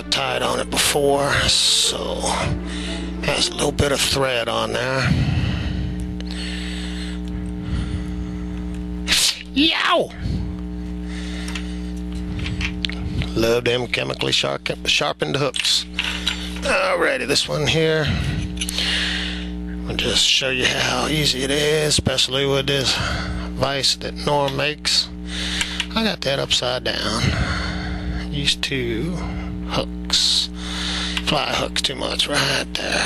Tied on it before, so has a little bit of thread on there. Yow! Love them chemically sharpened hooks. Alrighty, this one here, I'll just show you how easy it is, especially with this vise that Norm makes. I got that upside down. Used to hooks, fly hooks too much right there.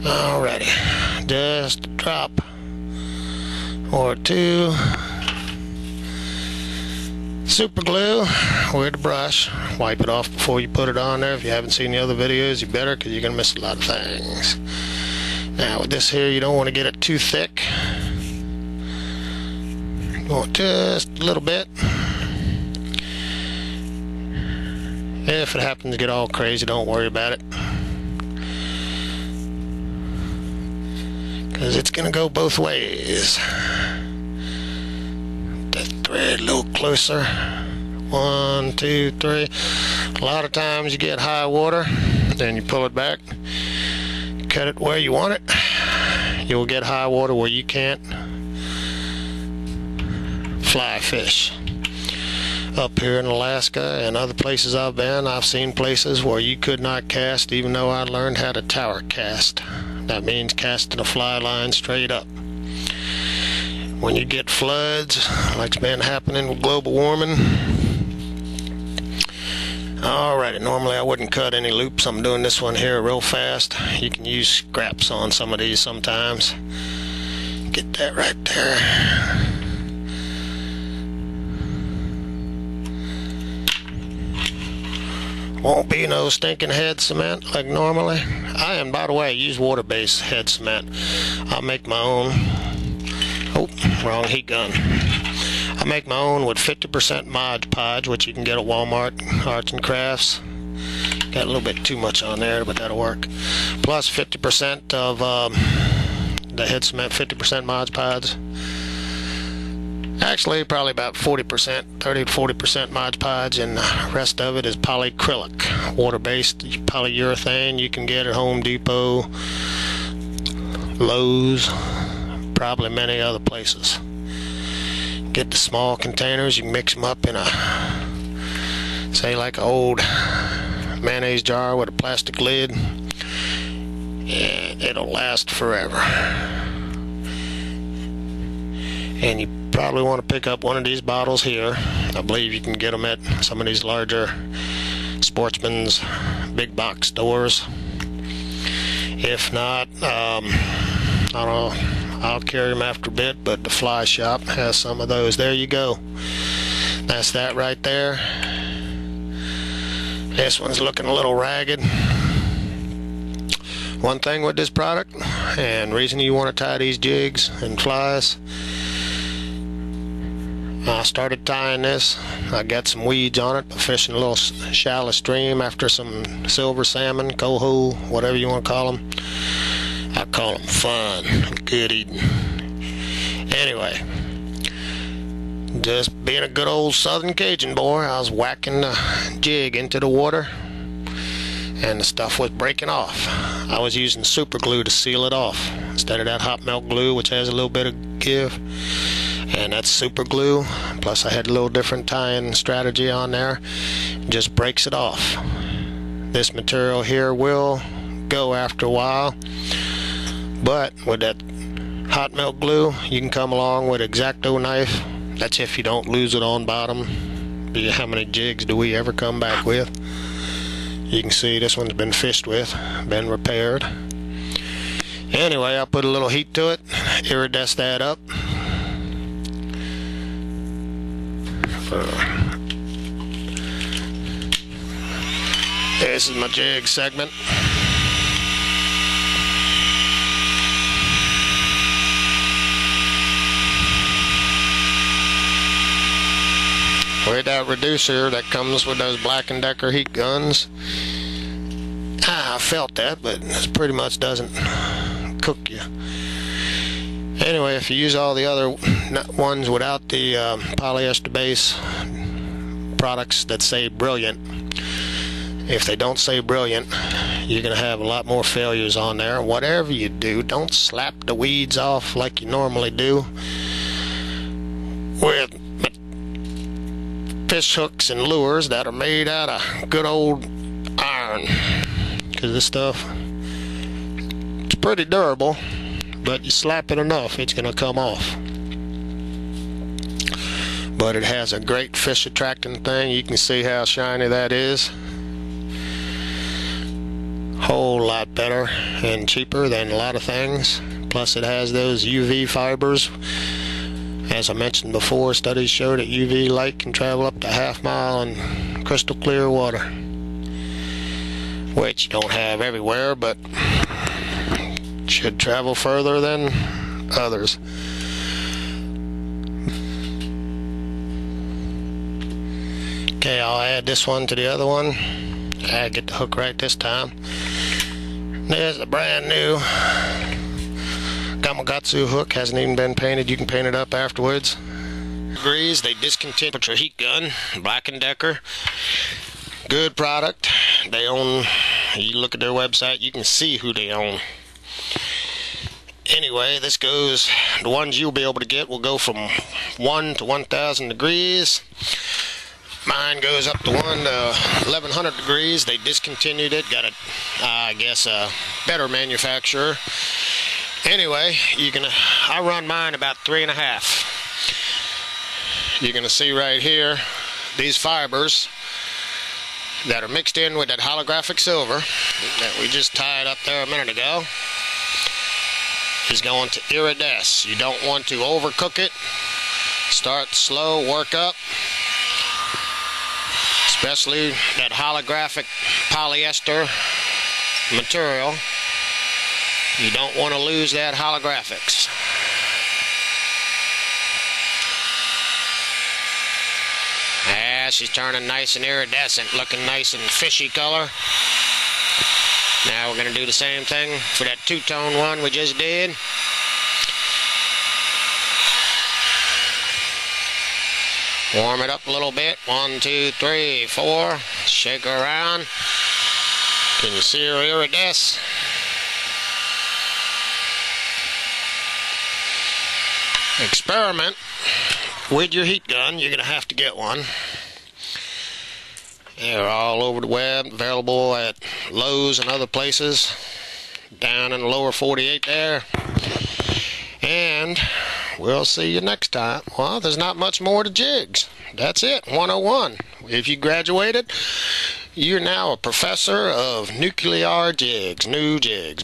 Alrighty, just a drop or two super glue with the brush. Wipe it off before you put it on there. If you haven't seen the other videos, you better, because you're gonna miss a lot of things. Now with this here, you don't want to get it too thick. You want just a little bit. If it happens to get all crazy, don't worry about it, because it's going to go both ways. That thread a little closer. 1, 2, 3. A lot of times you get high water, then you pull it back, cut it where you want it. You'll get high water where you can't fly fish. Up here in Alaska and other places I've been, I've seen places where you could not cast, even though I learned how to tower cast. That means casting a fly line straight up. When you get floods, like's been happening with global warming. Alrighty, normally I wouldn't cut any loops. I'm doing this one here real fast. You can use scraps on some of these sometimes. Get that right there. Won't be no stinking head cement like normally. And by the way, I use water-based head cement. I make my own. Oh, wrong heat gun. I make my own with 50% Mod Podge, which you can get at Walmart, Arts and Crafts. Got a little bit too much on there, but that'll work. Plus 50% of the head cement, 50% Mod Podge. Actually, probably about 40%, 30 to 40% Mod Podge, and the rest of it is polyacrylic, water-based polyurethane. You can get at Home Depot, Lowe's, probably many other places. Get the small containers. You can mix them up in a, say, like an old mayonnaise jar with a plastic lid, and it'll last forever. And you probably want to pick up one of these bottles here. I believe you can get them at some of these larger Sportsman's big box stores. If not, I don't know, I'll carry them after a bit, but the Fly Shop has some of those. There you go. That's that right there. This one's looking a little ragged. One thing with this product, and reason you want to tie these jigs and flies, I started tying this. I got some weeds on it, fishing a little shallow stream after some silver salmon, coho, whatever you want to call them. I call them fun, good eating. Anyway, just being a good old Southern Cajun boy, I was whacking the jig into the water, and the stuff was breaking off. I was using super glue to seal it off instead of that hot melt glue, which has a little bit of give. And that's super glue, plus I had a little different tying strategy on there. It just breaks it off. This material here will go after a while, but with that hot melt glue, you can come along with X-Acto knife. That's if you don't lose it on bottom. How many jigs do we ever come back with? You can see this one's been fished with, been repaired. Anyway, I'll put a little heat to it, iridesce that up. This is my jig segment. With that reducer that comes with those Black & Decker heat guns, I felt that, but it pretty much doesn't cook you. Anyway, if you use all the other ones without the polyester base products that say Brilliant, if they don't say Brilliant, you're going to have a lot more failures on there. Whatever you do, don't slap the weeds off like you normally do with fish hooks and lures that are made out of good old iron, because this stuff, it's pretty durable, but you slap it enough, it's going to come off. But it has a great fish attracting thing. You can see how shiny that is. Whole lot better and cheaper than a lot of things. Plus it has those UV fibers. As I mentioned before, studies show that UV light can travel up to ½ mile in crystal clear water, which you don't have everywhere, but should travel further than others. Okay, I'll add this one to the other one. I get the hook right this time. There's the brand new Gamakatsu hook. Hasn't even been painted. You can paint it up afterwards. Degrees, they discontinued your heat gun, Black & Decker. Good product. They own, you look at their website, you can see who they own. Anyway, this goes, the ones you'll be able to get will go from 1 to 1,000 degrees. Mine goes up to 1 to 1,100 degrees. They discontinued it. Got a, I guess, a better manufacturer. Anyway, I run mine about 3.5. You're gonna see right here these fibers that are mixed in with that holographic silver that we just tied up there a minute ago is going to iridesce. You don't want to overcook it. Start slow, work up. Especially that holographic polyester material. You don't want to lose that holographics. Ah, she's turning nice and iridescent, looking nice and fishy color. Now we're going to do the same thing for that two-tone one we just did. Warm it up a little bit. 1, 2, 3, 4. Shake her around. Can you see her iridesce? Experiment with your heat gun. You're going to have to get one. They're all over the web, available at Lowe's and other places down in the lower 48 there. And we'll see you next time. Well, there's not much more to jigs. That's it, 101. If you graduated, you're now a professor of Nuclee-r jigs, new jigs.